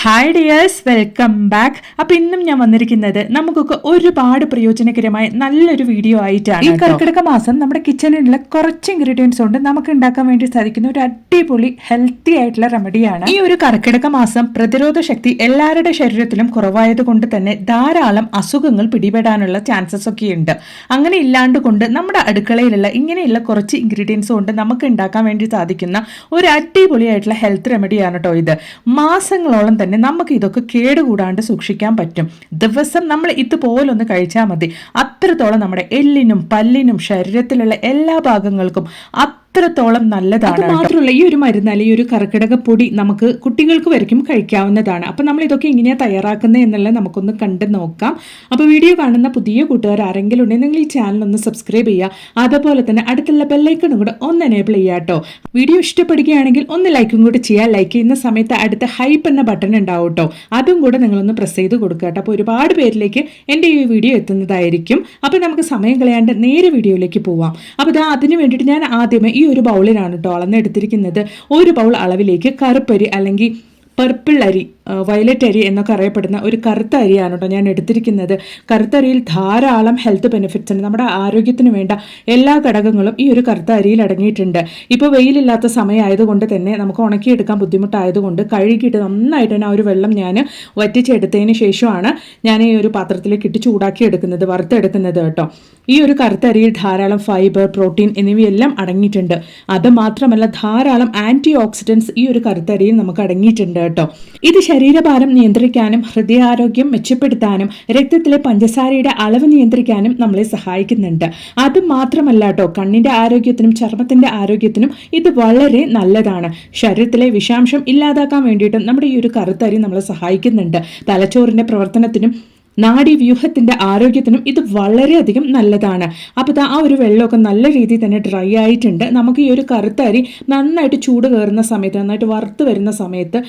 Hi dears, welcome back. അപ്പൊ ഇന്നും ഞാൻ വന്നിരിക്കുന്നത് നമുക്കൊക്കെ ഒരുപാട് പ്രയോജനകരമായ നല്ലൊരു വീഡിയോ ആയിട്ടാണ്. ഈ കർക്കിടക മാസം നമ്മുടെ കിച്ചണിലുള്ള കുറച്ച് ഇൻഗ്രീഡിയൻസ് കൊണ്ട് നമുക്ക് ഉണ്ടാക്കാൻ വേണ്ടി സാധിക്കുന്ന ഒരു അടിപൊളി ഹെൽത്തി ആയിട്ടുള്ള റെമഡിയാണ്. ഈ ഒരു കർക്കിടക മാസം പ്രതിരോധ ശക്തി എല്ലാവരുടെ ശരീരത്തിലും കുറവായത് കൊണ്ട് തന്നെ ധാരാളം അസുഖങ്ങൾ പിടിപെടാനുള്ള ചാൻസസ് ഒക്കെ ഉണ്ട്. അങ്ങനെ ഇല്ലാണ്ട് കൊണ്ട് നമ്മുടെ അടുക്കളയിലുള്ള ഇങ്ങനെയുള്ള കുറച്ച് ഇൻഗ്രീഡിയൻസ് കൊണ്ട് നമുക്ക് ഉണ്ടാക്കാൻ വേണ്ടി സാധിക്കുന്ന ഒരു അടിപൊളിയായിട്ടുള്ള ഹെൽത്ത് റെമഡിയാണ് കേട്ടോ ഇത്. മാസങ്ങളോളം തന്നെ നമുക്ക് ഇതൊക്കെ കേടുകൂടാണ്ട് സൂക്ഷിക്കാൻ പറ്റും. ദിവസം നമ്മൾ ഇതുപോലൊന്ന് കഴിച്ചാൽ മതി. അത്രത്തോളം നമ്മുടെ എല്ലിനും പല്ലിനും ശരീരത്തിലുള്ള എല്ലാ ഭാഗങ്ങൾക്കും അത്രത്തോളം നല്ലതാണ്. മാത്രമല്ല, ഈ ഒരു മരുന്ന് അല്ലെങ്കിൽ ഈ ഒരു കർക്കിടക പൊടി നമുക്ക് കുട്ടികൾക്ക് വരയ്ക്കും കഴിക്കാവുന്നതാണ്. അപ്പൊ നമ്മൾ ഇതൊക്കെ എങ്ങനെയാ തയ്യാറാക്കുന്നത് എന്നുള്ളത് നമുക്കൊന്ന് കണ്ടു നോക്കാം. അപ്പൊ വീഡിയോ കാണുന്ന പുതിയ കൂട്ടുകാർ ആരെങ്കിലും ഉണ്ടെങ്കിൽ നിങ്ങൾ ഈ ചാനൽ ഒന്ന് സബ്സ്ക്രൈബ് ചെയ്യുക. അതുപോലെ തന്നെ അടുത്തുള്ള ബെല്ലൈക്കണും കൂടെ ഒന്ന് എനേബിൾ ചെയ്യുക കേട്ടോ. വീഡിയോ ഇഷ്ടപ്പെടുകയാണെങ്കിൽ ഒന്ന് ലൈക്കും കൂടി ചെയ്യുക. ലൈക്ക് ചെയ്യുന്ന സമയത്ത് അടുത്ത ഹൈപ്പ് എന്ന ബട്ടൺ ഉണ്ടാവും കേട്ടോ, അതും കൂടെ നിങ്ങളൊന്ന് പ്രസ് ചെയ്ത് കൊടുക്കുക കേട്ടോ. അപ്പോൾ ഒരുപാട് പേരിലേക്ക് എൻ്റെ ഈ വീഡിയോ എത്തുന്നതായിരിക്കും. അപ്പോൾ നമുക്ക് സമയം കളയാണ്ട് നേരെ വീഡിയോയിലേക്ക് പോവാം. അപ്പോൾ അതിന് വേണ്ടിയിട്ട് ഞാൻ ആദ്യമേ ഈ ഒരു ബൗളിലാണ് കേട്ടോ അളന്നെടുത്തിരിക്കുന്നത്. ഒരു ബൗൾ അളവിലേക്ക് കറുപ്പരി അല്ലെങ്കിൽ പർപ്പിൾ അരി, വയലറ്റ് അരി എന്നൊക്കെ അറിയപ്പെടുന്ന ഒരു കറുത്ത അരിയാണ് കേട്ടോ ഞാൻ എടുത്തിരിക്കുന്നത്. കറുത്ത അരിയിൽ ധാരാളം ഹെൽത്ത് ബെനിഫിറ്റ്സ് ഉണ്ട്. നമ്മുടെ ആരോഗ്യത്തിന് വേണ്ട എല്ലാ ഘടകങ്ങളും ഈ ഒരു കറുത്ത അരിയിൽ അടങ്ങിയിട്ടുണ്ട്. ഇപ്പോൾ വെയിലില്ലാത്ത സമയമായതുകൊണ്ട് തന്നെ നമുക്ക് ഉണക്കിയെടുക്കാൻ ബുദ്ധിമുട്ടായതുകൊണ്ട് കഴുകിയിട്ട് നന്നായിട്ട് തന്നെ ആ ഒരു വെള്ളം ഞാൻ വറ്റിച്ചെടുത്തതിന് ശേഷമാണ് ഞാൻ ഈ ഒരു പാത്രത്തിലേക്ക് ഇട്ട് ചൂടാക്കി എടുക്കുന്നത്, വറുത്തെടുക്കുന്നത് കേട്ടോ. ഈ ഒരു കറുത്ത അരിയിൽ ധാരാളം ഫൈബർ, പ്രോട്ടീൻ എന്നിവയെല്ലാം അടങ്ങിയിട്ടുണ്ട്. അത് മാത്രമല്ല ധാരാളം ആന്റി ഓക്സിഡൻസ് ഈ ഒരു കറുത്ത അരിയിൽ നമുക്ക് അടങ്ങിയിട്ടുണ്ട് കേട്ടോ. ഇത് ശരീരഭാരം നിയന്ത്രിക്കാനും ഹൃദയാരോഗ്യം മെച്ചപ്പെടുത്താനും രക്തത്തിലെ പഞ്ചസാരയുടെ അളവ് നിയന്ത്രിക്കാനും നമ്മളെ സഹായിക്കുന്നുണ്ട്. അത് മാത്രമല്ല കേട്ടോ, കണ്ണിന്റെ ആരോഗ്യത്തിനും ചർമ്മത്തിന്റെ ആരോഗ്യത്തിനും ഇത് വളരെ നല്ലതാണ്. ശരീരത്തിലെ വിഷാംശം ഇല്ലാതാക്കാൻ വേണ്ടിയിട്ടും നമ്മുടെ ഈ ഒരു കറുത്തരി നമ്മളെ സഹായിക്കുന്നുണ്ട്. തലച്ചോറിന്റെ പ്രവർത്തനത്തിനും നാഡീവ്യൂഹത്തിന്റെ ആരോഗ്യത്തിനും ഇത് വളരെയധികം നല്ലതാണ്. അപ്പോൾ ആ ഒരു വെള്ളമൊക്കെ നല്ല രീതിയിൽ തന്നെ ഡ്രൈ ആയിട്ടുണ്ട്. നമുക്ക് ഈ ഒരു കറുത്തരി നന്നായിട്ട് ചൂട് കയറുന്ന സമയത്ത്, നന്നായിട്ട് വറുത്ത് വരുന്ന സമയത്ത്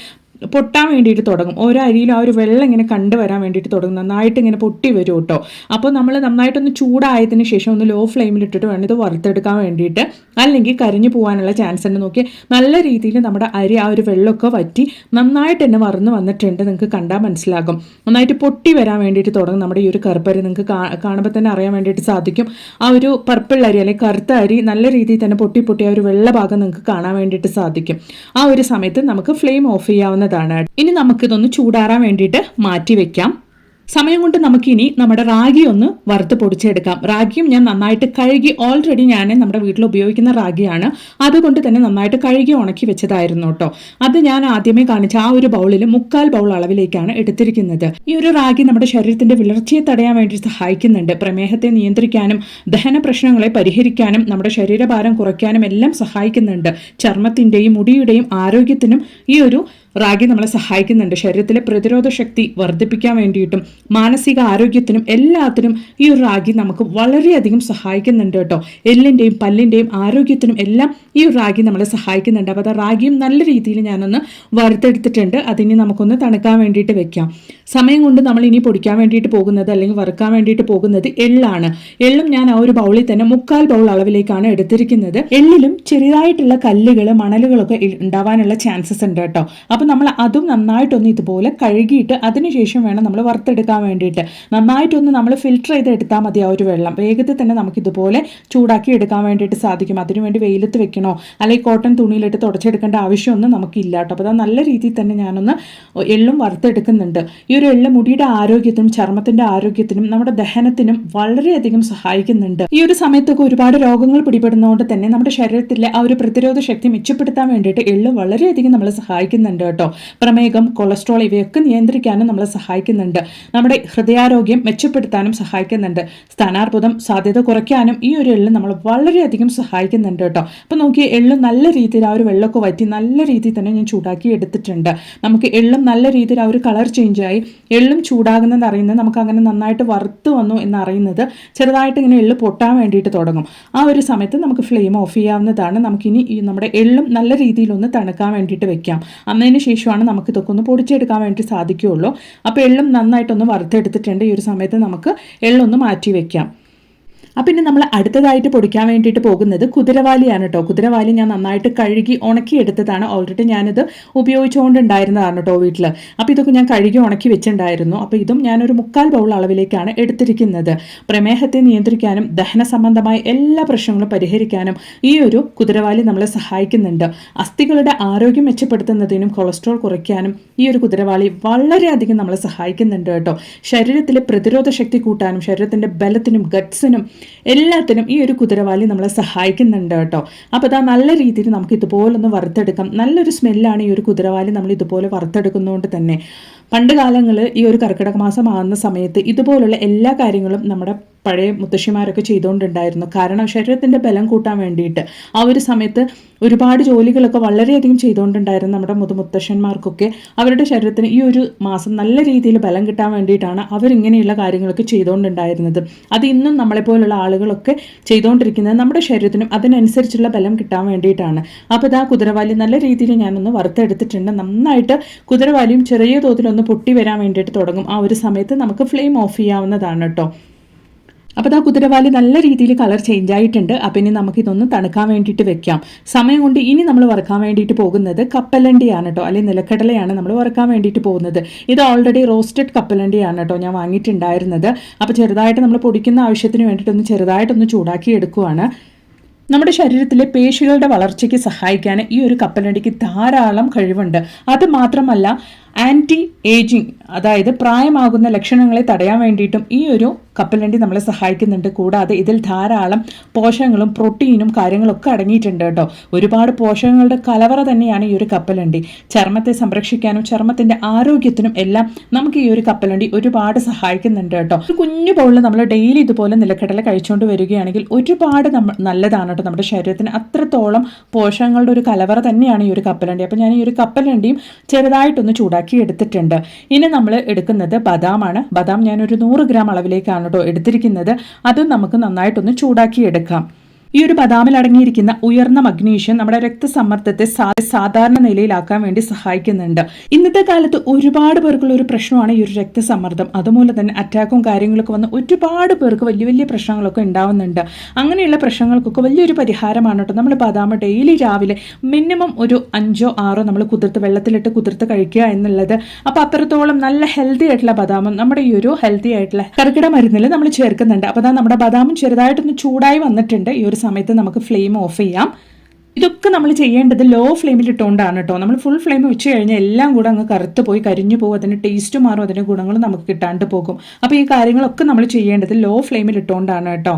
പൊട്ടാൻ വേണ്ടിയിട്ട് തുടങ്ങും. ഓരോ അരിയിലും ആ ഒരു വെള്ളം ഇങ്ങനെ കണ്ടുവരാൻ വേണ്ടിയിട്ട് തുടങ്ങും. നന്നായിട്ട് ഇങ്ങനെ പൊട്ടി വരും കേട്ടോ. അപ്പോൾ നമ്മൾ നന്നായിട്ടൊന്ന് ചൂടായതിന് ശേഷം ഒന്ന് ലോ ഫ്ലെയിമിലിട്ടിട്ട് വേണം ഇത് വറുത്തെടുക്കാൻ വേണ്ടിയിട്ട്, അല്ലെങ്കിൽ കരിഞ്ഞു പോകാനുള്ള ചാൻസ് ഉണ്ട്. നോക്കി നല്ല രീതിയിൽ നമ്മുടെ അരി ആ ഒരു വെള്ളമൊക്കെ വറ്റി നന്നായിട്ട് തന്നെ വറന്ന് വന്നിട്ടുണ്ട്. നിങ്ങൾക്ക് കണ്ടാൽ മനസ്സിലാകും. നന്നായിട്ട് പൊട്ടി വരാൻ വേണ്ടിയിട്ട് തുടങ്ങും നമ്മുടെ ഈ ഒരു കറുപ്പരി. നിങ്ങൾക്ക് കാണുമ്പോൾ തന്നെ അറിയാൻ വേണ്ടിയിട്ട് സാധിക്കും. ആ ഒരു പർപ്പിൾ അരി അല്ലെങ്കിൽ കറുത്ത അരി നല്ല രീതിയിൽ തന്നെ പൊട്ടി പൊട്ടി ആ ഒരു വെള്ള ഭാഗം നിങ്ങൾക്ക് കാണാൻ വേണ്ടിയിട്ട് സാധിക്കും. ആ ഒരു സമയത്ത് നമുക്ക് ഫ്ലെയിം ഓഫ് ചെയ്യാവുന്നതാണ്. ഇനി നമുക്കിതൊന്ന് ചൂടാറാൻ വേണ്ടിയിട്ട് മാറ്റി വെക്കാം. സമയം കൊണ്ട് നമുക്കിനി നമ്മുടെ റാഗി ഒന്ന് വറുത്ത് പൊടിച്ചെടുക്കാം. റാഗിയും ഞാൻ നന്നായിട്ട് കഴുകി, ഓൾറെഡി ഞാൻ നമ്മുടെ വീട്ടിൽ ഉപയോഗിക്കുന്ന റാഗിയാണ്, അതുകൊണ്ട് തന്നെ നന്നായിട്ട് കഴുകി ഉണക്കി വെച്ചതായിരുന്നു കേട്ടോ. അത് ഞാൻ ആദ്യമേ കാണിച്ച ആ ഒരു ബൗളിൽ 3/4 ബൗൾ അളവിലേക്കാണ് എടുത്തിരിക്കുന്നത്. ഈ ഒരു റാഗി നമ്മുടെ ശരീരത്തിന്റെ വിളർച്ചയെ തടയാൻ വേണ്ടി സഹായിക്കുന്നുണ്ട്. പ്രമേഹത്തെ നിയന്ത്രിക്കാനും ദഹന പ്രശ്നങ്ങളെ പരിഹരിക്കാനും നമ്മുടെ ശരീരഭാരം കുറയ്ക്കാനും എല്ലാം സഹായിക്കുന്നുണ്ട്. ചർമ്മത്തിന്റെയും മുടിയുടെയും ആരോഗ്യത്തിനും ഈ ഒരു റാഗി നമ്മളെ സഹായിക്കുന്നുണ്ട്. ശരീരത്തിലെ പ്രതിരോധ ശക്തി വർദ്ധിപ്പിക്കാൻ വേണ്ടിയിട്ടും മാനസിക ആരോഗ്യത്തിനും എല്ലാത്തിനും ഈ ഒരു റാഗി നമുക്ക് വളരെയധികം സഹായിക്കുന്നുണ്ട് കേട്ടോ. എല്ലിൻ്റെയും പല്ലിൻ്റെയും ആരോഗ്യത്തിനും എല്ലാം ഈ ഒരു റാഗി നമ്മളെ സഹായിക്കുന്നുണ്ട്. അപ്പോൾ അത് റാഗിയും നല്ല രീതിയിൽ ഞാനൊന്ന് വറുത്തെടുത്തിട്ടുണ്ട്. അതിനി നമുക്കൊന്ന് തണുക്കാൻ വേണ്ടിയിട്ട് വെക്കാം. സമയം കൊണ്ട് നമ്മൾ ഇനി പൊടിക്കാൻ വേണ്ടിയിട്ട് പോകുന്നത് അല്ലെങ്കിൽ വറുക്കാൻ വേണ്ടിയിട്ട് പോകുന്നത് എള്ളാണ്. എള്ളും ഞാൻ ആ ഒരു ബൗളിൽ തന്നെ 3/4 ബൗൾ അളവിലേക്കാണ് എടുത്തിരിക്കുന്നത്. എള്ളിലും ചെറിയതായിട്ടുള്ള കല്ലുകൾ, മണലുകളൊക്കെ ഉണ്ടാവാനുള്ള ചാൻസസ് ഉണ്ട് കേട്ടോ. അപ്പോൾ നമ്മൾ അതും നന്നായിട്ടൊന്ന് ഇതുപോലെ കഴുകിയിട്ട് അതിനുശേഷം വേണം നമ്മൾ വറുത്തെടുക്കാൻ വേണ്ടിയിട്ട്. നന്നായിട്ടൊന്ന് നമ്മൾ ഫിൽറ്റർ ചെയ്ത് എടുത്താൽ മതി ആ ഒരു വെള്ളം. വേഗത്തിൽ തന്നെ നമുക്ക് ഇതുപോലെ ചൂടാക്കി എടുക്കാൻ വേണ്ടിയിട്ട് സാധിക്കും. അതിനുവേണ്ടി വെയിലത്ത് വെക്കണോ അല്ലെങ്കിൽ കോട്ടൺ തുണിയിലിട്ട് തുടച്ചെടുക്കേണ്ട ആവശ്യമൊന്നും നമുക്കില്ല കേട്ടോ. അപ്പോൾ അത് നല്ല രീതിയിൽ തന്നെ ഞാനൊന്ന് എള്ളും വറുത്തെടുക്കുന്നുണ്ട്. ഈ ഒരു എള്ള് മുടിയുടെ ആരോഗ്യത്തിനും ചർമ്മത്തിന്റെ ആരോഗ്യത്തിനും നമ്മുടെ ദഹനത്തിനും വളരെയധികം സഹായിക്കുന്നുണ്ട്. ഈ ഒരു സമയത്തൊക്കെ ഒരുപാട് രോഗങ്ങൾ പിടിപെടുന്നതുകൊണ്ട് തന്നെ നമ്മുടെ ശരീരത്തിലെ ആ ഒരു പ്രതിരോധ ശക്തി മെച്ചപ്പെടുത്താൻ വേണ്ടിയിട്ട് എള്ള് വളരെയധികം നമ്മളെ സഹായിക്കുന്നുണ്ട് കേട്ടോ. പ്രമേഹം, കൊളസ്ട്രോൾ ഇവയൊക്കെ നിയന്ത്രിക്കാനും നമ്മളെ സഹായിക്കുന്നുണ്ട്. നമ്മുടെ ഹൃദയാരോഗ്യം മെച്ചപ്പെടുത്താനും സഹായിക്കുന്നുണ്ട്. സ്ഥാനാർബുദം സാധ്യത കുറയ്ക്കാനും ഈ ഒരു എള്ള് നമ്മൾ വളരെയധികം സഹായിക്കുന്നുണ്ട് കേട്ടോ. അപ്പോൾ നോക്കി എള്ള് നല്ല രീതിയിൽ ആ ഒരു വെള്ളമൊക്കെ വറ്റി നല്ല രീതിയിൽ തന്നെ ഞാൻ ചൂടാക്കി എടുത്തിട്ടുണ്ട്. നമുക്ക് എള്ളും നല്ല രീതിയിൽ ആ ഒരു കളർ ചേഞ്ചായി എള്ളും ചൂടാകുന്നത് അറിയുന്നത് നമുക്ക് അങ്ങനെ നന്നായിട്ട് വറുത്ത് വന്നു എന്നറിയുന്നത് ചെറുതായിട്ട് ഇങ്ങനെ എള്ള് പൊട്ടാൻ വേണ്ടിയിട്ട് തുടങ്ങും. ആ ഒരു സമയത്ത് നമുക്ക് ഫ്ലെയിം ഓഫ് ചെയ്യാവുന്നതാണ്. നമുക്കിനി ഈ നമ്മുടെ എള്ളും നല്ല രീതിയിലൊന്ന് തണുക്കാൻ വേണ്ടിയിട്ട് വെക്കാം. അതിന് ശേഷമാണ് നമുക്ക് ഇതൊക്കെ ഒന്ന് പൊടിച്ചെടുക്കാൻ വേണ്ടി സാധിക്കുകയുള്ളൂ. അപ്പോൾ എള്ളും നന്നായിട്ടൊന്ന് വറുത്തെടുത്തിട്ടുണ്ട്. ഈ ഒരു സമയത്ത് നമുക്ക് എള്ളൊന്ന് മാറ്റി വെക്കാം. അപ്പം പിന്നെ നമ്മൾ അടുത്തതായിട്ട് പൊടിക്കാൻ വേണ്ടിയിട്ട് പോകുന്നത് കുതിരവാലിയാണ് കേട്ടോ. കുതിരവാലി ഞാൻ നന്നായിട്ട് കഴുകി ഉണക്കി എടുത്തതാണ്. ഓൾറെഡി ഞാനിത് ഉപയോഗിച്ചുകൊണ്ടുണ്ടായിരുന്നതാണ് കേട്ടോ വീട്ടിൽ. അപ്പോൾ ഇതൊക്കെ ഞാൻ കഴുകി ഉണക്കി വെച്ചിട്ടുണ്ടായിരുന്നു. അപ്പോൾ ഇതും ഞാനൊരു 3/4 ബൗൾ അളവിലേക്കാണ് എടുത്തിരിക്കുന്നത്. പ്രമേഹത്തെ നിയന്ത്രിക്കാനും ദഹന സംബന്ധമായ എല്ലാ പ്രശ്നങ്ങളും പരിഹരിക്കാനും ഈ ഒരു കുതിരവാലി നമ്മളെ സഹായിക്കുന്നുണ്ട്. അസ്ഥികളുടെ ആരോഗ്യം മെച്ചപ്പെടുത്തുന്നതിനും കൊളസ്ട്രോൾ കുറയ്ക്കാനും ഈ ഒരു കുതിരവാലി വളരെയധികം നമ്മളെ സഹായിക്കുന്നുണ്ട് കേട്ടോ. ശരീരത്തിലെ പ്രതിരോധ ശക്തി കൂട്ടാനും ശരീരത്തിൻ്റെ ബലത്തിനും ഗട്ട്സിനും എല്ലാത്തിനും ഈ ഒരു കുതിരവാലി നമ്മളെ സഹായിക്കുന്നുണ്ട് കേട്ടോ. അപ്പോൾ അതാ നല്ല രീതിയിൽ നമുക്ക് ഇതുപോലൊന്ന് വറുത്തെടുക്കാം. നല്ലൊരു സ്മെല്ലാണ് ഈ ഒരു കുതിരവാലി നമ്മൾ ഇതുപോലെ വറുത്തെടുക്കുന്നതുകൊണ്ട് തന്നെ. പണ്ട് കാലങ്ങളിൽ ഈ ഒരു കർക്കിടക മാസം ആകുന്ന സമയത്ത് ഇതുപോലുള്ള എല്ലാ കാര്യങ്ങളും നമ്മുടെ പഴയ മുത്തശ്ശിമാരൊക്കെ ചെയ്തുകൊണ്ടുണ്ടായിരുന്നു. കാരണം ശരീരത്തിൻ്റെ ബലം കൂട്ടാൻ വേണ്ടിയിട്ട് ആ ഒരു സമയത്ത് ഒരുപാട് ജോലികളൊക്കെ വളരെയധികം ചെയ്തുകൊണ്ടുണ്ടായിരുന്നു നമ്മുടെ മുത്തശ്ശന്മാർക്കൊക്കെ. അവരുടെ ശരീരത്തിന് ഈ ഒരു മാസം നല്ല രീതിയിൽ ബലം കിട്ടാൻ വേണ്ടിയിട്ടാണ് അവരിങ്ങനെയുള്ള കാര്യങ്ങളൊക്കെ ചെയ്തുകൊണ്ടുണ്ടായിരുന്നത്. അത് ഇന്നും നമ്മളെപ്പോലുള്ള ആളുകളൊക്കെ ചെയ്തുകൊണ്ടിരിക്കുന്നത് നമ്മുടെ ശരീരത്തിനും അതിനനുസരിച്ചുള്ള ബലം കിട്ടാൻ വേണ്ടിയിട്ടാണ്. അപ്പോൾ ഇതാ കുതിരവാലി നല്ല രീതിയിൽ ഞാനൊന്ന് വറുത്തെടുത്തിട്ടുണ്ട്. നന്നായിട്ട് കുതിരവാലിയും ചെറിയ തോതിലൊന്ന് പൊട്ടി വരാൻ വേണ്ടിയിട്ട് തുടങ്ങും. ആ ഒരു സമയത്ത് നമുക്ക് ഫ്ലെയിം ഓഫ് ചെയ്യാവുന്നതാണ് കേട്ടോ. അപ്പോൾ ആ കുതിരവാലി നല്ല രീതിയിൽ കളർ ചേഞ്ച് ആയിട്ടുണ്ട്. അപ്പം ഇനി നമുക്കിതൊന്ന് തണുക്കാൻ വേണ്ടിയിട്ട് വെക്കാം. സമയം കൊണ്ട് ഇനി നമ്മൾ വറുക്കാൻ വേണ്ടിയിട്ട് പോകുന്നത് കപ്പലണ്ടിയാണ് കേട്ടോ, അല്ലെങ്കിൽ നിലക്കടലയാണ് നമ്മൾ വറുക്കാൻ വേണ്ടിയിട്ട് പോകുന്നത്. ഇത് ഓൾറെഡി റോസ്റ്റഡ് കപ്പലണ്ടിയാണ് കേട്ടോ ഞാൻ വാങ്ങിയിട്ടുണ്ടായിരുന്നത്. അപ്പോൾ ചെറുതായിട്ട് നമ്മൾ പൊടിക്കുന്ന ആവശ്യത്തിന് വേണ്ടിയിട്ടൊന്ന് ചെറുതായിട്ടൊന്ന് ചൂടാക്കി എടുക്കുവാണ്. നമ്മുടെ ശരീരത്തിലെ പേശികളുടെ വളർച്ചയ്ക്ക് സഹായിക്കാൻ ഈ ഒരു കപ്പലണ്ടിക്ക് ധാരാളം കഴിവുണ്ട്. അത് മാത്രമല്ല ആൻറ്റി ഏജിങ്, അതായത് പ്രായമാകുന്ന ലക്ഷണങ്ങളെ തടയാൻ വേണ്ടിയിട്ടും ഈ ഒരു കപ്പലണ്ടി നമ്മളെ സഹായിക്കുന്നുണ്ട്. കൂടാതെ ഇതിൽ ധാരാളം പോഷകങ്ങളും പ്രോട്ടീനും കാര്യങ്ങളൊക്കെ അടങ്ങിയിട്ടുണ്ട് കേട്ടോ. ഒരുപാട് പോഷകങ്ങളുടെ കലവറ തന്നെയാണ് ഈ ഒരു കപ്പലണ്ടി. ചർമ്മത്തെ സംരക്ഷിക്കാനും ചർമ്മത്തിൻ്റെ ആരോഗ്യത്തിനും എല്ലാം നമുക്ക് ഈ ഒരു കപ്പലണ്ടി ഒരുപാട് സഹായിക്കുന്നുണ്ട് കേട്ടോ. ഒരു കുഞ്ഞു ബൗളിൽ നമ്മൾ ഡെയിലി ഇതുപോലെ നിലക്കടല കഴിച്ചുകൊണ്ട് വരികയാണെങ്കിൽ ഒരുപാട് നല്ലതാണ് കേട്ടോ നമ്മുടെ ശരീരത്തിന്. അത്രത്തോളം പോഷകങ്ങളുടെ ഒരു കലവറ തന്നെയാണ് ഈ ഒരു കപ്പലണ്ടി. അപ്പോൾ ഞാൻ ഈ ഒരു കപ്പലണ്ടിയും ചെറുതായിട്ടൊന്ന് ചൂടാക്കി എടുത്തിട്ടുണ്ട്. ഇനി നമ്മൾ എടുക്കുന്നത് ബദാമാണ്. ബദാം ഞാനൊരു 100 ഗ്രാം അളവിലേക്കാണ് കേട്ടോ എടുത്തിരിക്കുന്നത്. അതും നമുക്ക് നന്നായിട്ടൊന്ന് ചൂടാക്കി എടുക്കാം. ഈ ഒരു ബദാമിൽ അടങ്ങിയിരിക്കുന്ന ഉയർന്ന മഗ്നീഷ്യം നമ്മുടെ രക്തസമ്മർദ്ദത്തെ സാധാരണ നിലയിലാക്കാൻ വേണ്ടി സഹായിക്കുന്നുണ്ട്. ഇന്നത്തെ കാലത്ത് ഒരുപാട് പേർക്കുള്ള ഒരു പ്രശ്നമാണ് ഈ ഒരു രക്തസമ്മർദ്ദം. അതുപോലെ തന്നെ അറ്റാക്കും കാര്യങ്ങളൊക്കെ വന്ന് ഒരുപാട് പേർക്ക് വലിയ വലിയ പ്രശ്നങ്ങളൊക്കെ ഉണ്ടാവുന്നുണ്ട്. അങ്ങനെയുള്ള പ്രശ്നങ്ങൾക്കൊക്കെ വലിയൊരു പരിഹാരമാണ് കേട്ടോ നമ്മൾ ബദാം ഡെയിലി രാവിലെ മിനിമം ഒരു 5-6 നമ്മൾ വെള്ളത്തിലിട്ട് കുതിർത്ത് കഴിക്കുക എന്നുള്ളത്. അപ്പോൾ അത്രത്തോളം നല്ല ഹെൽത്തി ആയിട്ടുള്ള ബദാമും നമ്മുടെ ഈ ഒരു ഹെൽത്തി ആയിട്ടുള്ള കർക്കിടക മരുന്നിൽ നമ്മൾ ചേർക്കുന്നുണ്ട്. അപ്പോൾ അതാ നമ്മുടെ ബദാമും ചെറുതായിട്ടൊന്ന് ചൂടായി വന്നിട്ടുണ്ട്. ഈ ഒരു സമയത്ത് നമുക്ക് ഫ്ലെയിം ഓഫ് ചെയ്യാം. ഇതൊക്കെ നമ്മൾ ചെയ്യേണ്ടത് ലോ ഫ്ലെയിമിൽ ഇട്ടുകൊണ്ടാണ് കേട്ടോ. നമ്മൾ ഫുൾ ഫ്ലെയിം വെച്ച് കഴിഞ്ഞാൽ എല്ലാം കൂടെ അങ്ങ് കറുത്ത് പോയി കരിഞ്ഞു പോകും. അതിന് ടേസ്റ്റ് മാറും, അതിൻ്റെ ഗുണങ്ങളും നമുക്ക് കിട്ടാണ്ട് പോകും. അപ്പോൾ ഈ കാര്യങ്ങളൊക്കെ നമ്മൾ ചെയ്യേണ്ടത് ലോ ഫ്ലെയിമിൽ ഇട്ടുകൊണ്ടാണ് കേട്ടോ.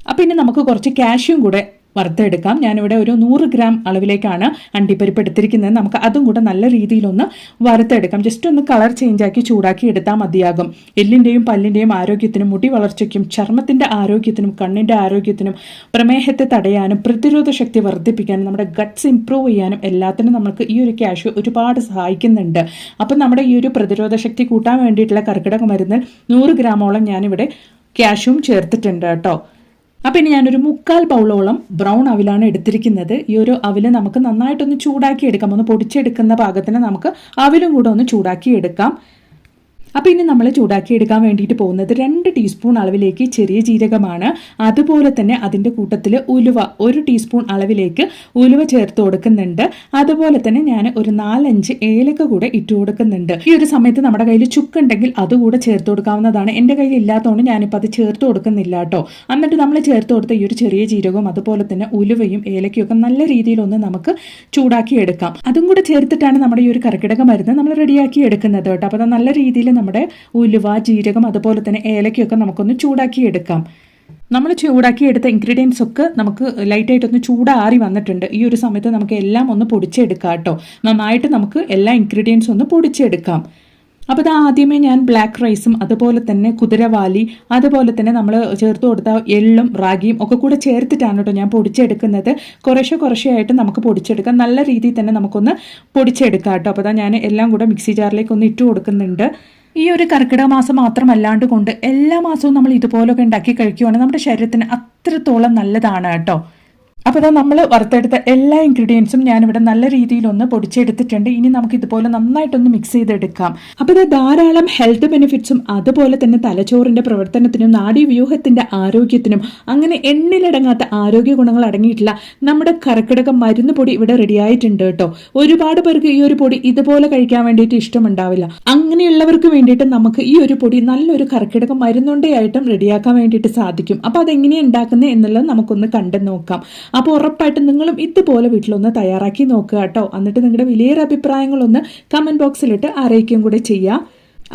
അപ്പോൾ ഇനി നമുക്ക് കുറച്ച് കാഷ്യും കൂടെ വറുത്തെടുക്കാം. ഞാനിവിടെ ഒരു 100 ഗ്രാം അളവിലേക്കാണ് അണ്ടിപ്പരിപ്പ് എടുത്തിരിക്കുന്നത്. നമുക്ക് അതും കൂടെ നല്ല രീതിയിലൊന്ന് വറുത്തെടുക്കാം. ജസ്റ്റ് ഒന്ന് കളർ ചേഞ്ചാക്കി ചൂടാക്കി എടുത്താൽ മതിയാകും. എല്ലിൻ്റെയും പല്ലിൻ്റെയും ആരോഗ്യത്തിനും മുടി വളർച്ചയ്ക്കും ചർമ്മത്തിൻ്റെ ആരോഗ്യത്തിനും കണ്ണിൻ്റെ ആരോഗ്യത്തിനും പ്രമേഹത്തെ തടയാനും പ്രതിരോധ ശക്തി വർദ്ധിപ്പിക്കാനും നമ്മുടെ ഗട്ട്സ് ഇംപ്രൂവ് ചെയ്യാനും എല്ലാത്തിനും നമുക്ക് ഈ ഒരു കാഷ്യൂ ഒരുപാട് സഹായിക്കുന്നുണ്ട്. അപ്പം നമ്മുടെ ഈ ഒരു പ്രതിരോധ ശക്തി കൂട്ടാൻ വേണ്ടിയിട്ടുള്ള കർക്കിടക മരുന്നിൽ 100 ഗ്രാമോളം ഞാനിവിടെ കാഷ്യൂം ചേർത്തിട്ടുണ്ട് കേട്ടോ. അപ്പം ഇനി ഞാനൊരു 3/4 ബൗളോളം ബ്രൗൺ അവിലാണ് എടുത്തിരിക്കുന്നത്. ഈ ഒരു അവില് നമുക്ക് നന്നായിട്ടൊന്ന് ചൂടാക്കി എടുക്കാം. ഒന്ന് പൊടിച്ചെടുക്കുന്ന പാകത്തിന് നമുക്ക് അവിലും കൂടെ ഒന്ന് ചൂടാക്കി എടുക്കാം. അപ്പോൾ ഇനി നമ്മൾ ചൂടാക്കി എടുക്കാൻ വേണ്ടിയിട്ട് പോകുന്നത് 2 ടീസ്പൂൺ അളവിലേക്ക് ചെറിയ ജീരകമാണ്. അതുപോലെ തന്നെ അതിൻ്റെ കൂട്ടത്തിൽ ഉലുവ 1 ടീസ്പൂൺ അളവിലേക്ക് ഉലുവ ചേർത്ത് കൊടുക്കുന്നുണ്ട്. അതുപോലെ തന്നെ ഞാൻ ഒരു 4-5 ഏലക്ക കൂടെ ഇട്ട് കൊടുക്കുന്നുണ്ട്. ഈ ഒരു സമയത്ത് നമ്മുടെ കയ്യിൽ ചുക്കുണ്ടെങ്കിൽ അതുകൂടെ ചേർത്ത് കൊടുക്കാവുന്നതാണ്. എൻ്റെ കയ്യിൽ ഇല്ലാത്തതുകൊണ്ട് ഞാനിപ്പോൾ അത് ചേർത്ത് കൊടുക്കുന്നില്ല കേട്ടോ. എന്നിട്ട് നമ്മൾ ചേർത്ത് കൊടുത്ത ഈ ഒരു ചെറിയ ജീരകവും അതുപോലെ തന്നെ ഉലുവയും ഏലക്കയും ഒക്കെ നല്ല രീതിയിലൊന്ന് നമുക്ക് ചൂടാക്കി എടുക്കാം. അതും കൂടെ ചേർത്തിട്ടാണ് നമ്മുടെ ഈ ഒരു കർക്കിടക മരുന്ന് നമ്മൾ റെഡിയാക്കി എടുക്കുന്നത് കേട്ടോ. അപ്പോൾ അത് നല്ല രീതിയിൽ നമ്മുടെ ഉലുവ, ജീരകം അതുപോലെ തന്നെ ഏലക്കയൊക്കെ നമുക്കൊന്ന് ചൂടാക്കി എടുക്കാം. നമ്മൾ ചൂടാക്കി എടുത്ത ഇൻഗ്രീഡിയൻസ് ഒക്കെ നമുക്ക് ലൈറ്റായിട്ടൊന്ന് ചൂടാറി വന്നിട്ടുണ്ട്. ഈ ഒരു സമയത്ത് നമുക്ക് എല്ലാം ഒന്ന് പൊടിച്ചെടുക്കാം കേട്ടോ. നന്നായിട്ട് നമുക്ക് എല്ലാ ഇൻഗ്രീഡിയൻസും ഒന്ന് പൊടിച്ചെടുക്കാം. അപ്പോൾ ഇത് ആദ്യമേ ഞാൻ ബ്ലാക്ക് റൈസും അതുപോലെ തന്നെ കുതിരവാലി അതുപോലെ തന്നെ നമ്മൾ ചേർത്ത് കൊടുത്ത എള്ളും റാഗിയും ഒക്കെ കൂടെ ചേർത്തിട്ടാണ് കേട്ടോ ഞാൻ പൊടിച്ചെടുക്കുന്നത്. കുറേശ്ശെയായിട്ട് നമുക്ക് പൊടിച്ചെടുക്കാം. നല്ല രീതിയിൽ തന്നെ നമുക്കൊന്ന് പൊടിച്ചെടുക്കാം കേട്ടോ. അപ്പോൾ ഞാൻ എല്ലാം കൂടെ മിക്സി ജാറിലേക്ക് ഒന്ന് ഇട്ട് കൊടുക്കുന്നുണ്ട്. ഈ ഒരു കർക്കിടക മാസം മാത്രമല്ലാണ്ട് കൊണ്ട് എല്ലാ മാസവും നമ്മൾ ഇതുപോലൊക്കെ ഉണ്ടാക്കി കഴിക്കുകയാണെങ്കിൽ നമ്മുടെ ശരീരത്തിന് അത്രത്തോളം നല്ലതാണ് കേട്ടോ. അപ്പോൾ നമ്മൾ വറുത്തെടുത്ത എല്ലാ ഇൻഗ്രീഡിയൻസും ഞാനിവിടെ നല്ല രീതിയിലൊന്ന് പൊടിച്ചെടുത്തിട്ടുണ്ട്. ഇനി നമുക്ക് ഇതുപോലെ നന്നായിട്ടൊന്ന് മിക്സ് ചെയ്തെടുക്കാം. അപ്പോൾ ഇത് ധാരാളം ഹെൽത്ത് ബെനിഫിറ്റ്സും അതുപോലെ തന്നെ തലച്ചോറിന്റെ പ്രവർത്തനത്തിനും നാഡീവ്യൂഹത്തിന്റെ ആരോഗ്യത്തിനും അങ്ങനെ എണ്ണിലടങ്ങാത്ത ആരോഗ്യ ഗുണങ്ങൾ അടങ്ങിയിട്ടുള്ള നമ്മുടെ കർക്കിടക മരുന്ന് പൊടി ഇവിടെ റെഡി ആയിട്ടുണ്ട് കേട്ടോ. ഒരുപാട് പേർക്ക് ഈ ഒരു പൊടി ഇതുപോലെ കഴിക്കാൻ വേണ്ടിയിട്ട് ഇഷ്ടമുണ്ടാവില്ല. അങ്ങനെയുള്ളവർക്ക് വേണ്ടിയിട്ട് നമുക്ക് ഈ ഒരു പൊടി നല്ലൊരു കർക്കിടക മരുന്നുണ്ടയായിട്ടും റെഡിയാക്കാൻ വേണ്ടിയിട്ട് സാധിക്കും. അപ്പോൾ അതെങ്ങനെയാണ് ഉണ്ടാക്കുന്നത് എന്നുള്ളത് നമുക്കൊന്ന് കണ്ടു നോക്കാം. അപ്പോൾ ഉറപ്പായിട്ടും നിങ്ങളും ഇതുപോലെ വീട്ടിലൊന്ന് തയ്യാറാക്കി നോക്കുക കേട്ടോ. എന്നിട്ട് നിങ്ങളുടെ വലിയൊരു അഭിപ്രായങ്ങളൊന്ന് കമന്റ് ബോക്സിലിട്ട് അറിയിക്കുകയും കൂടെ ചെയ്യാം.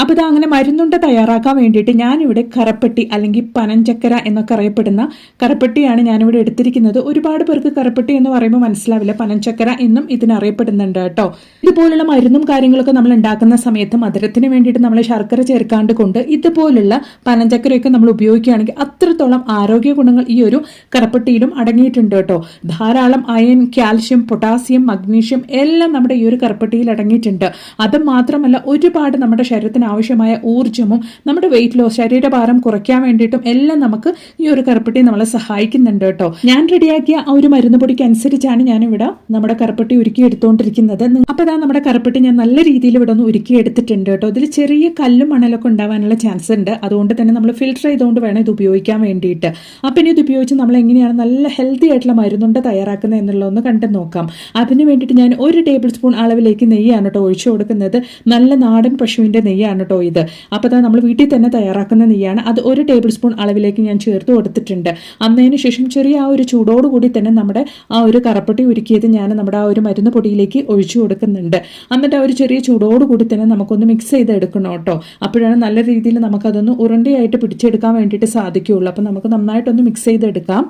അപ്പോൾ ഇത് അങ്ങനെ മരുന്നുണ്ട തയ്യാറാക്കാൻ വേണ്ടിയിട്ട് ഞാനിവിടെ കറപ്പട്ടി അല്ലെങ്കിൽ പനഞ്ചക്കര എന്നൊക്കെ അറിയപ്പെടുന്ന കറപ്പട്ടിയാണ് ഞാനിവിടെ എടുത്തിരിക്കുന്നത്. ഒരുപാട് പേർക്ക് കറപ്പട്ടി എന്ന് പറയുമ്പോൾ മനസ്സിലാവില്ല, പനഞ്ചക്കര എന്നും ഇതിനറിയപ്പെടുന്നുണ്ട് കേട്ടോ. ഇതുപോലുള്ള മരുന്നും കാര്യങ്ങളൊക്കെ നമ്മൾ ഉണ്ടാക്കുന്ന സമയത്ത് മധുരത്തിന് വേണ്ടിയിട്ട് നമ്മൾ ശർക്കര ചേർക്കാണ്ട് കൊണ്ട് ഇതുപോലുള്ള പനഞ്ചക്കരയൊക്കെ നമ്മൾ ഉപയോഗിക്കുകയാണെങ്കിൽ അത്രത്തോളം ആരോഗ്യ ഗുണങ്ങൾ ഈ ഒരു കറപ്പട്ടിയിലും അടങ്ങിയിട്ടുണ്ട് കേട്ടോ. ധാരാളം അയൺ, കാൽഷ്യം, പൊട്ടാസ്യം, മഗ്നീഷ്യം എല്ലാം നമ്മുടെ ഈ ഒരു കറപ്പട്ടിയിൽ അടങ്ങിയിട്ടുണ്ട്. അത് മാത്രമല്ല ഒരുപാട് നമ്മുടെ ശരീരത്തിന് ആവശ്യമായ ഊർജ്ജവും നമ്മുടെ വെയിറ്റ് ലോസ്, ശരീരഭാരം കുറയ്ക്കാൻ വേണ്ടിയിട്ടും എല്ലാം നമുക്ക് ഈ ഒരു കറുപ്പട്ടി നമ്മളെ സഹായിക്കുന്നുണ്ട് കേട്ടോ. ഞാൻ റെഡിയാക്കിയ ആ ഒരു മരുന്ന് പൊടിക്ക് അനുസരിച്ചാണ് ഞാനിവിടെ നമ്മുടെ കറുപ്പട്ടി ഉരുക്കി എടുത്തുകൊണ്ടിരിക്കുന്നത്. അപ്പോൾ ഇതാ നമ്മുടെ കറുപ്പട്ടി ഞാൻ നല്ല രീതിയിൽ ഇവിടെ ഒന്ന് ഉരുക്കി എടുത്തിട്ടുണ്ട് കേട്ടോ. ഇതിൽ ചെറിയ കല്ലും മണലൊക്കെ ഉണ്ടാവാനുള്ള ചാൻസ് ഉണ്ട്. അതുകൊണ്ട് തന്നെ നമ്മൾ ഫിൽറ്റർ ചെയ്തുകൊണ്ട് വേണം ഇത് ഉപയോഗിക്കാൻ വേണ്ടിയിട്ട്. അപ്പം ഇനി ഇത് ഉപയോഗിച്ച് നമ്മൾ എങ്ങനെയാണ് നല്ല ഹെൽത്തി ആയിട്ടുള്ള മരുന്നുണ്ട് തയ്യാറാക്കുന്നത് എന്നുള്ളതൊന്ന് കണ്ടു നോക്കാം. അതിന് വേണ്ടിയിട്ട് ഞാൻ 1 ടേബിൾ സ്പൂൺ അളവിലേക്ക് നെയ്യാണ് കേട്ടോ ഒഴിച്ചു കൊടുക്കുന്നത്. നല്ല നാടൻ പശുവിൻ്റെ നെയ്യാണ് കേട്ടോ ഇത്. അപ്പോൾ നമ്മൾ വീട്ടിൽ തന്നെ തയ്യാറാക്കുന്ന നെയ്യാണ്. അത് 1 ടേബിൾ സ്പൂൺ അളവിലേക്ക് ഞാൻ ചേർത്ത് കൊടുത്തിട്ടുണ്ട്. അന്നതിന് ശേഷം ചെറിയ ആ ഒരു ചൂടോടുകൂടി തന്നെ നമ്മുടെ ആ ഒരു കറപ്പട്ടി ഉരുക്കിയത് ഞാൻ നമ്മുടെ ആ ഒരു മരുന്ന് പൊടിയിലേക്ക് ഒഴിച്ചു കൊടുക്കുന്നുണ്ട്. എന്നിട്ട് ആ ഒരു ചെറിയ ചൂടോടുകൂടി തന്നെ നമുക്കൊന്ന് മിക്സ് ചെയ്ത് എടുക്കണം കേട്ടോ. അപ്പോഴാണ് നല്ല രീതിയിൽ നമുക്കതൊന്ന് ഉരുണ്ടയായിട്ട് പിടിച്ചെടുക്കാൻ വേണ്ടിയിട്ട് സാധിക്കുകയുള്ളൂ. അപ്പോൾ നമുക്ക് നന്നായിട്ടൊന്ന് മിക്സ് ചെയ്തെടുക്കാം.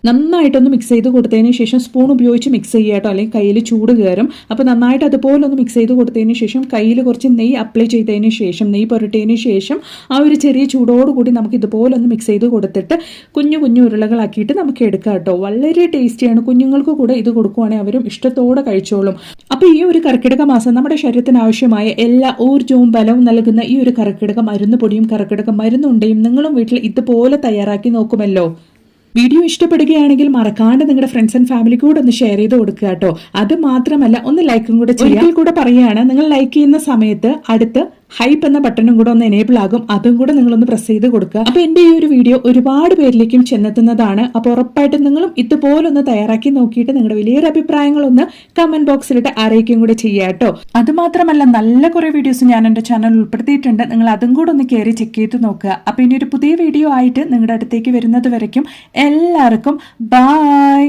നന്നായിട്ടൊന്ന് മിക്സ് ചെയ്ത് കൊടുത്തതിന് ശേഷം സ്പൂൺ ഉപയോഗിച്ച് മിക്സ് ചെയ്യുക കേട്ടോ, അല്ലെങ്കിൽ കയ്യിൽ ചൂട് കയറും. അപ്പോൾ നന്നായിട്ട് അതുപോലെ ഒന്ന് മിക്സ് ചെയ്ത് കൊടുത്തതിന് ശേഷം കയ്യിൽ കുറച്ച് നെയ്യ് അപ്ലൈ ചെയ്തതിന് ശേഷം, നെയ്യ് പുരട്ടിയതിന് ശേഷം ആ ഒരു ചെറിയ ചൂടോടുകൂടി നമുക്ക് ഇതുപോലെ ഒന്ന് മിക്സ് ചെയ്ത് കൊടുത്തിട്ട് കുഞ്ഞു കുഞ്ഞു ഉരുളകളാക്കിയിട്ട് നമുക്ക് എടുക്കാം കേട്ടോ. വളരെ ടേസ്റ്റിയാണ്. കുഞ്ഞുങ്ങൾക്ക് കൂടെ ഇത് കൊടുക്കുവാണെങ്കിൽ അവരും ഇഷ്ടത്തോടെ കഴിച്ചോളും. അപ്പോൾ ഈ ഒരു കർക്കിടക മാസം നമ്മുടെ ശരീരത്തിന് ആവശ്യമായ എല്ലാ ഊർജ്ജവും ബലവും നൽകുന്ന ഈ ഒരു കർക്കിടക മരുന്ന് പൊടിയും കർക്കിടക മരുന്നുണ്ടെയും നിങ്ങളും വീട്ടിൽ ഇതുപോലെ തയ്യാറാക്കി നോക്കുമല്ലോ. വീഡിയോ ഇഷ്ടപ്പെടുകയാണെങ്കിൽ മറക്കാണ്ട് നിങ്ങളുടെ ഫ്രണ്ട്സ് ആൻഡ് ഫാമിലി കൂടെ ഒന്ന് ഷെയർ ചെയ്ത് കൊടുക്കുക കേട്ടോ. അത് മാത്രമല്ല ഒന്ന് ലൈക്കും കൂടെ ചെയ്യാൻ കൂടെ പറയുകയാണ്. നിങ്ങൾ ലൈക്ക് ചെയ്യുന്ന സമയത്ത് അടുത്ത് ഹൈപ്പ് എന്ന ബട്ടണും കൂടെ ഒന്ന് എനേബിൾ ആകും. അതും കൂടെ നിങ്ങളൊന്ന് പ്രസ് ചെയ്ത് കൊടുക്കുക. അപ്പോൾ എൻ്റെ ഈ ഒരു വീഡിയോ ഒരുപാട് പേരിലേക്കും ചെന്നെത്തുന്നതാണ്. അപ്പോൾ ഉറപ്പായിട്ടും നിങ്ങളും ഇതുപോലെ ഒന്ന് തയ്യാറാക്കി നോക്കിയിട്ട് നിങ്ങളുടെ വലിയൊരു അഭിപ്രായങ്ങളൊന്ന് കമന്റ് ബോക്സിലിട്ട് അറിയിക്കുകയും കൂടെ ചെയ്യുക കേട്ടോ. അത് മാത്രമല്ല നല്ല കുറേ വീഡിയോസ് ഞാൻ എൻ്റെ ചാനലിൽ ഉൾപ്പെടുത്തിയിട്ടുണ്ട്. നിങ്ങൾ അതും കൂടെ ഒന്ന് കയറി ചെക്ക് ചെയ്ത് നോക്കുക. അപ്പോൾ ഇനി ഒരു പുതിയ വീഡിയോ ആയിട്ട് നിങ്ങളുടെ അടുത്തേക്ക് വരുന്നത് വരയ്ക്കും എല്ലാവർക്കും ബൈ.